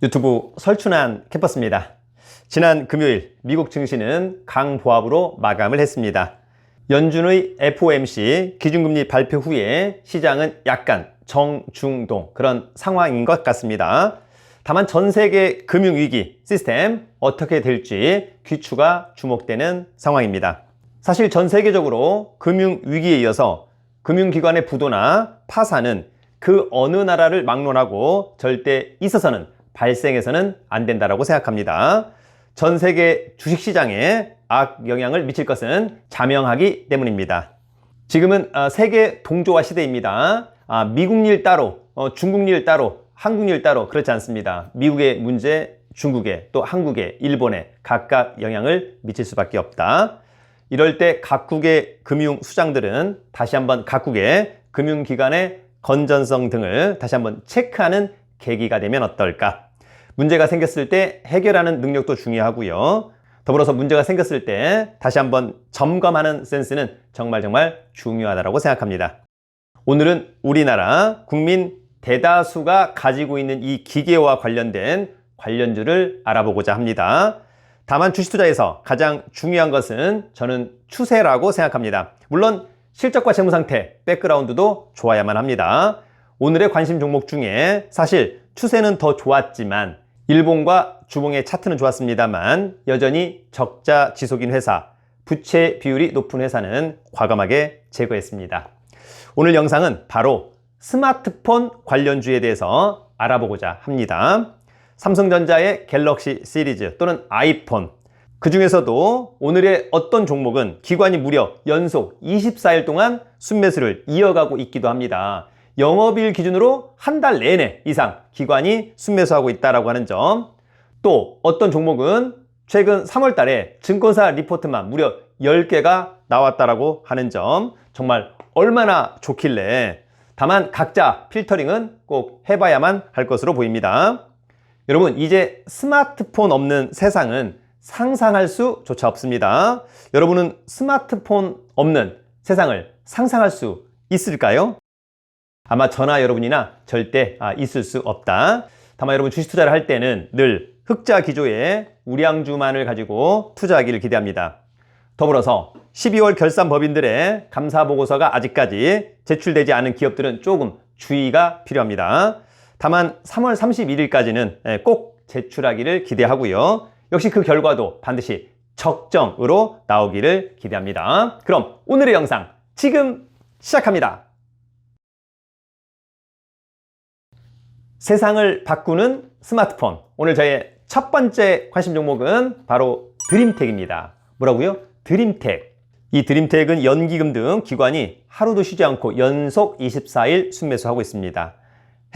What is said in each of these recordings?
유튜브 설춘환 캠퍼스입니다. 지난 금요일 미국 증시는 강보합으로 마감을 했습니다. 연준의 FOMC 기준금리 발표 후에 시장은 약간 정중동 그런 상황인 것 같습니다. 다만 전 세계 금융위기 시스템 어떻게 될지 귀추가 주목되는 상황입니다. 사실 전 세계적으로 금융위기에 이어서 금융기관의 부도나 파산은 그 어느 나라를 막론하고 절대 있어서는 발생해서는 안 된다고 생각합니다. 전 세계 주식시장에 악영향을 미칠 것은 자명하기 때문입니다. 지금은 세계 동조화 시대입니다. 미국 일 따로, 중국 일 따로, 한국 일 따로 그렇지 않습니다. 미국의 문제, 중국에 또 한국에, 일본에 각각 영향을 미칠 수밖에 없다. 이럴 때 각국의 금융 수장들은 다시 한번 각국의 금융기관의 건전성 등을 다시 한번 체크하는 계기가 되면 어떨까? 문제가 생겼을 때 해결하는 능력도 중요하고요. 더불어서 문제가 생겼을 때 다시 한번 점검하는 센스는 정말 중요하다고 생각합니다. 오늘은 우리나라 국민 대다수가 가지고 있는 이 기계와 관련된 관련주를 알아보고자 합니다. 다만 주식투자에서 가장 중요한 것은 저는 추세라고 생각합니다. 물론 실적과 재무상태, 백그라운드도 좋아야만 합니다. 오늘의 관심 종목 중에 사실 추세는 더 좋았지만 일봉과 주봉의 차트는 좋았습니다만 여전히 적자 지속인 회사, 부채 비율이 높은 회사는 과감하게 제거했습니다. 오늘 영상은 바로 스마트폰 관련주에 대해서 알아보고자 합니다. 삼성전자의 갤럭시 시리즈 또는 아이폰, 그 중에서도 오늘의 어떤 종목은 기관이 무려 연속 24일 동안 순매수를 이어가고 있기도 합니다. 영업일 기준으로 한 달 내내 이상 기관이 순매수하고 있다고 하는 점, 또 어떤 종목은 최근 3월 달에 증권사 리포트만 무려 10개가 나왔다고 하는 점, 정말 얼마나 좋길래. 다만 각자 필터링은 꼭 해봐야만 할 것으로 보입니다. 여러분, 이제 스마트폰 없는 세상은 상상할 수조차 없습니다. 여러분은 스마트폰 없는 세상을 상상할 수 있을까요? 아마 저나 여러분이나 절대 있을 수 없다. 다만 여러분 주식 투자를 할 때는 늘 흑자 기조의 우량주만을 가지고 투자하기를 기대합니다. 더불어서 12월 결산법인들의 감사보고서가 아직까지 제출되지 않은 기업들은 조금 주의가 필요합니다. 다만 3월 31일까지는 꼭 제출하기를 기대하고요. 역시 그 결과도 반드시 적정으로 나오기를 기대합니다. 그럼 오늘의 영상 지금 시작합니다. 세상을 바꾸는 스마트폰. 오늘 저의 첫 번째 관심 종목은 바로 드림텍입니다. 뭐라고요? 드림텍. 이 드림텍은 연기금 등 기관이 하루도 쉬지 않고 연속 24일 순매수하고 있습니다.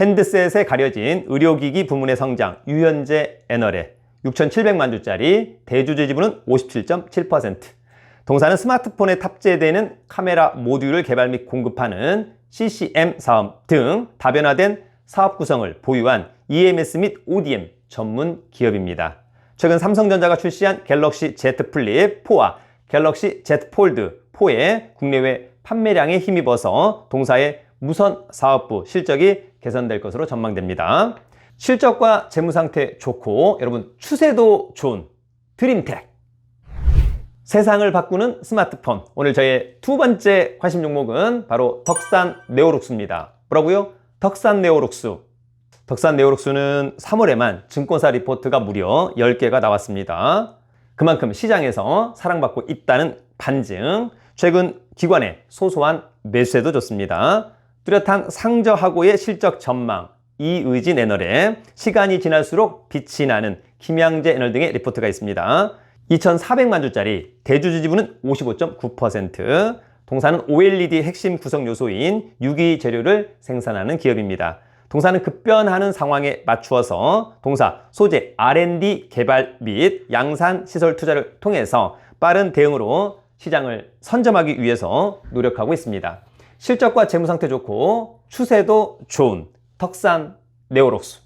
핸드셋에 가려진 의료기기 부문의 성장, 유현재 애널에 6,700만 주짜리, 대주주 지분은 57.7%. 동사는 스마트폰에 탑재되는 카메라 모듈을 개발 및 공급하는 CCM 사업 등 다변화된 사업 구성을 보유한 EMS 및 ODM 전문 기업입니다. 최근 삼성전자가 출시한 갤럭시 Z 플립 4와 갤럭시 Z 폴드 4의 국내외 판매량에 힘입어서 동사의 무선 사업부 실적이 개선될 것으로 전망됩니다. 실적과 재무상태 좋고 여러분 추세도 좋은 드림텍. 세상을 바꾸는 스마트폰. 오늘 저의 두 번째 관심 종목은 바로 덕산 네오룩스입니다. 뭐라고요? 덕산 네오룩스. 덕산 네오룩스는 3월에만 증권사 리포트가 무려 10개가 나왔습니다. 그만큼 시장에서 사랑받고 있다는 반증. 최근 기관의 소소한 매수세도 좋습니다. 뚜렷한 상저하고의 실적 전망, 이의진 애널에 시간이 지날수록 빛이 나는 김양재 애널 등의 리포트가 있습니다. 2,400만 주짜리, 대주주 지분은 55.9%, 동사는 OLED 핵심 구성 요소인 유기 재료를 생산하는 기업입니다. 동사는 급변하는 상황에 맞추어서 동사 소재 R&D 개발 및 양산 시설 투자를 통해서 빠른 대응으로 시장을 선점하기 위해서 노력하고 있습니다. 실적과 재무상태 좋고 추세도 좋은 덕산 네오룩스.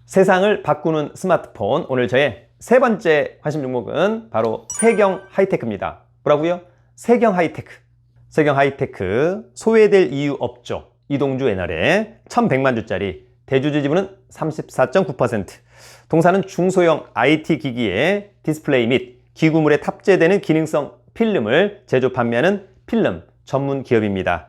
세상을 바꾸는 스마트폰. 오늘 저의 세 번째 관심 종목은 바로 세경 하이테크입니다. 뭐라고요? 세경 하이테크. 세경 하이테크 소외될 이유 없죠. 이동주 애널에 1,100만 주짜리, 대주주 지분은 34.9%. 동사는 중소형 IT 기기의 디스플레이 및 기구물에 탑재되는 기능성 필름을 제조 판매하는 필름 전문 기업입니다.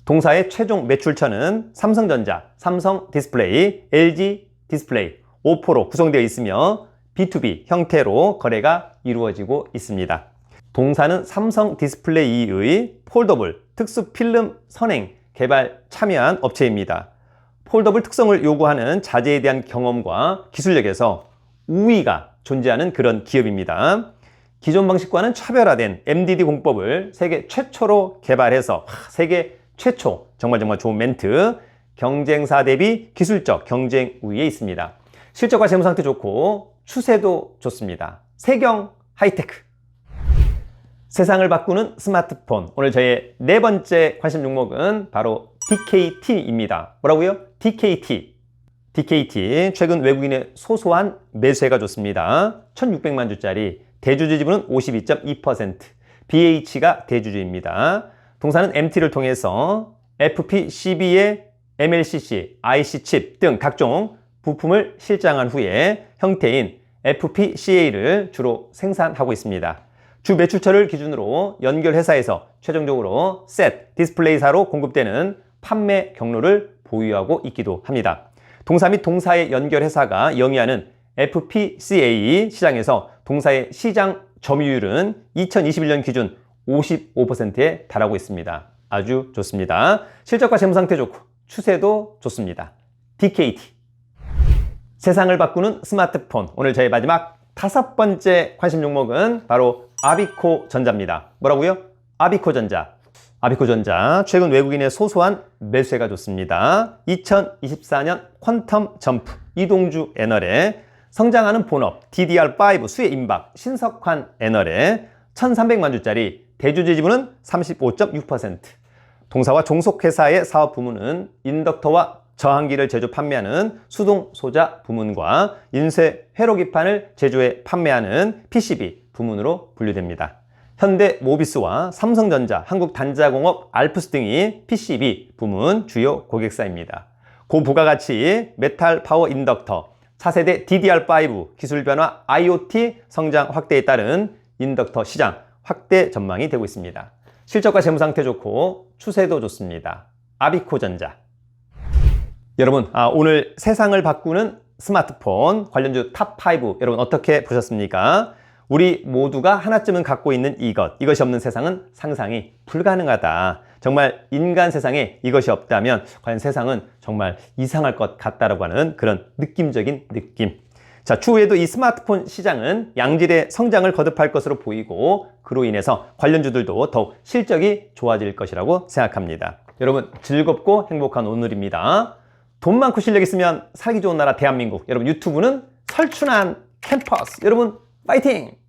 동사의 최종 매출처는 삼성전자, 삼성 디스플레이, LG 디스플레이, 오포로 구성되어 있으며 B2B 형태로 거래가 이루어지고 있습니다. 동사는 삼성 디스플레이의 폴더블 특수 필름 선행 개발 참여한 업체입니다. 폴더블 특성을 요구하는 자재에 대한 경험과 기술력에서 우위가 존재하는 그런 기업입니다. 기존 방식과는 차별화된 MDD 공법을 세계 최초로 개발해서 세계 최초, 정말 좋은 멘트, 경쟁사 대비 기술적 경쟁 우위에 있습니다. 실적과 재무 상태 좋고 추세도 좋습니다. 세경 하이테크. 세상을 바꾸는 스마트폰. 오늘 저의 네 번째 관심 종목은 바로 DKT입니다. 뭐라고요? DKT. DKT 최근 외국인의 소소한 매수세가 좋습니다. 1600만 주짜리, 대주주 지분은 52.2%, BH가 대주주입니다. 동사는 MT를 통해서 FPCB의 MLCC, IC칩 등 각종 부품을 실장한 후에 형태인 FPCA를 주로 생산하고 있습니다. 주 매출처를 기준으로 연결회사에서 최종적으로 셋 디스플레이사로 공급되는 판매 경로를 보유하고 있기도 합니다. 동사 및 동사의 연결회사가 영위하는 FPCA 시장에서 동사의 시장 점유율은 2021년 기준 55%에 달하고 있습니다. 아주 좋습니다. 실적과 재무 상태 좋고 추세도 좋습니다. DKT. 세상을 바꾸는 스마트폰. 오늘 저의 마지막 다섯 번째 관심 종목은 바로 아비코전자입니다. 뭐라고요? 아비코전자. 아비코전자 최근 외국인의 소소한 매수세가 좋습니다. 2024년 퀀텀 점프 이동주 애널에 성장하는 본업 DDR5 수혜 임박 신석환 애널에 1300만 주짜리, 대주주 지분은 35.6%. 동사와 종속회사의 사업 부문은 인덕터와 저항기를 제조 판매하는 수동 소자 부문과 인쇄 회로기판을 제조해 판매하는 PCB 부문으로 분류됩니다. 현대 모비스와 삼성전자, 한국단자공업, 알프스 등이 PCB 부문 주요 고객사입니다. 고부가가치 메탈 파워 인덕터, 차세대 DDR5 기술 변화 IoT 성장 확대에 따른 인덕터 시장 확대 전망이 되고 있습니다. 실적과 재무 상태 좋고 추세도 좋습니다. 아비코전자. 여러분, 오늘 세상을 바꾸는 스마트폰 관련주 탑5 여러분 어떻게 보셨습니까? 우리 모두가 하나쯤은 갖고 있는 이것이 없는 세상은 상상이 불가능하다. 정말 인간 세상에 이것이 없다면 과연 세상은 정말 이상할 것 같다라고 하는 그런 느낌적인 느낌. 자, 추후에도 이 스마트폰 시장은 양질의 성장을 거듭할 것으로 보이고 그로 인해서 관련주들도 더욱 실적이 좋아질 것이라고 생각합니다. 여러분 즐겁고 행복한 오늘입니다. 돈 많고 실력 있으면 살기 좋은 나라 대한민국. 여러분 유튜브는 설춘한 캠퍼스. 여러분 파이팅!